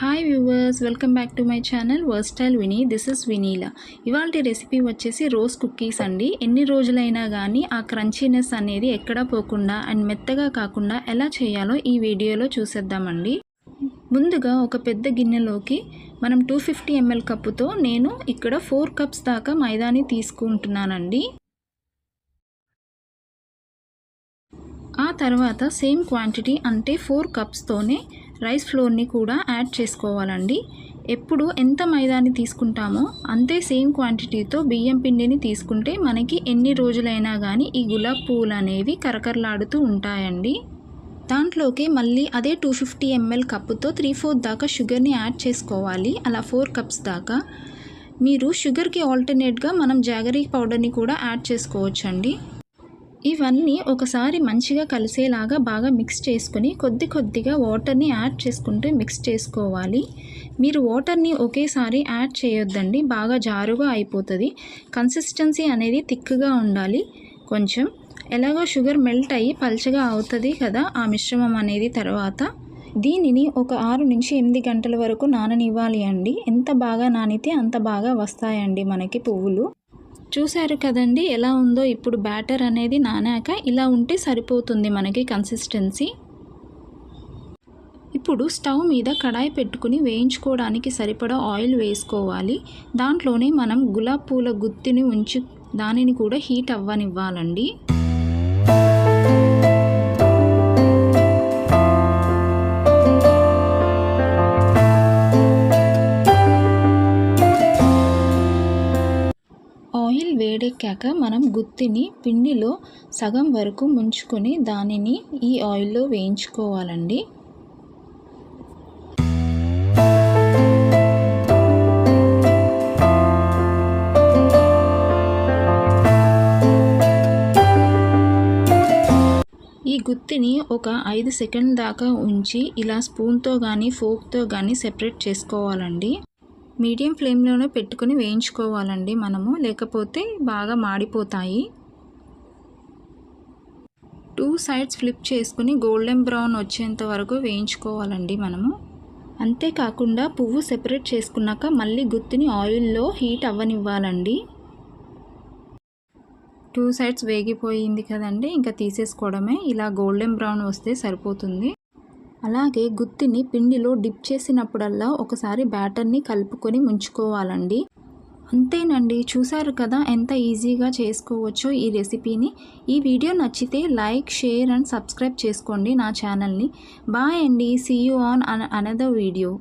Hi viewers, welcome back to my channel versatile Vinee. This is Vineela. ఇవాళ recipe వచ్చేసి rose cookies అండి. ఎన్ని రోజులైనా కానీ ఆ క్రంచీనెస్ అనేది ఎక్కడా పోకుండా అండ్ మెత్తగా కాకుండా ఎలా చేయాలో ఈ వీడియోలో చూసేద్దామండి. ముందుగా ఒక పెద్ద గిన్నెలోకి మనం 250 ml కప్పుతో నేను ఇక్కడ 4 కప్స్ దాకా మైదాని తీసుకుంటున్నానండి. ఆ తర్వాత సేమ్ క్వాంటిటీ అంటే 4 కప్స్తోనే రైస్ ఫ్లోర్ని కూడా యాడ్ చేసుకోవాలండి. ఎప్పుడు ఎంత మైదాని తీసుకుంటామో అంతే సేమ్ క్వాంటిటీతో బియ్యం పిండిని తీసుకుంటే మనకి ఎన్ని రోజులైనా కానీ ఈ గులాబ్ పువ్వులు అనేవి కరకరలాడుతూ ఉంటాయండి. దాంట్లోకి మళ్ళీ అదే 250 ml కప్పుతో 3/4 దాకా షుగర్ని యాడ్ చేసుకోవాలి. అలా 4 కప్స్ దాకా. మీరు షుగర్కి ఆల్టర్నేట్గా మనం జాగరీ పౌడర్ని కూడా యాడ్ చేసుకోవచ్చండి. ఇవన్నీ ఒకసారి మంచిగా కలిసేలాగా బాగా మిక్స్ చేసుకొని కొద్దిగా వాటర్ని యాడ్ చేసుకుంటూ మిక్స్ చేసుకోవాలి. మీరు వాటర్ని ఒకేసారి యాడ్ చేయొద్దండి, బాగా జారుగా అయిపోతుంది. కన్సిస్టెన్సీ అనేది థిక్గా ఉండాలి. కొంచెం ఎలాగో షుగర్ మెల్ట్ అయ్యి పల్చగా అవుతుంది కదా ఆ మిశ్రమం అనేది. తర్వాత దీనిని ఒక 6 నుంచి 8 గంటల వరకు నాననివ్వాలి అండి. ఎంత బాగా నానితే అంత బాగా వస్తాయండి మనకి పువ్వులు. చూశారు కదండి ఎలా ఉందో. ఇప్పుడు బ్యాటర్ అనేది నానాక ఇలా ఉంటే సరిపోతుంది మనకి కన్సిస్టెన్సీ. ఇప్పుడు స్టవ్ మీద కడాయి పెట్టుకుని వేయించుకోవడానికి సరిపడా ఆయిల్ వేసుకోవాలి. దాంట్లోనే మనం గులాబ్ పూల గుత్తిని ఉంచి దానిని కూడా హీట్ అవ్వనివ్వాలండి. ఆయిల్ వేడెక్కాక మనం గుత్తిని పిండిలో సగం వరకు ముంచుకొని దానిని ఈ ఆయిల్లో వేయించుకోవాలండి. ఈ గుత్తిని ఒక 5 సెకండ్ల దాకా ఉంచి ఇలా స్పూన్తో కానీ ఫోర్క్తో కానీ సెపరేట్ చేసుకోవాలండి. మీడియం ఫ్లేమ్లోనే పెట్టుకుని వేయించుకోవాలండి మనము, లేకపోతే బాగా మాడిపోతాయి. 2 సైడ్స్ ఫ్లిప్ చేసుకుని గోల్డెన్ బ్రౌన్ వచ్చేంత వరకు వేయించుకోవాలండి మనము. అంతేకాకుండా పువ్వు సెపరేట్ చేసుకున్నాక మళ్ళీ గుత్తిని ఆయిల్లో హీట్ అవ్వనివ్వాలండి. 2 సైడ్స్ వేగిపోయింది కదండి, ఇంకా తీసేసుకోవడమే. ఇలా గోల్డెన్ బ్రౌన్ వస్తే సరిపోతుంది. అలాగే గుత్తిని పిండిలో డిప్ చేసినప్పుడల్లా ఒకసారి బ్యాటర్ని కలుపుకొని ముంచుకోవాలండి. అంతేనండి, చూసారు కదా ఎంత ఈజీగా చేసుకోవచ్చో ఈ రెసిపీని. ఈ వీడియో నచ్చితే లైక్, షేర్ అండ్ సబ్స్క్రైబ్ చేసుకోండి నా ఛానల్ని. బాయ్ అండి. See you on another video.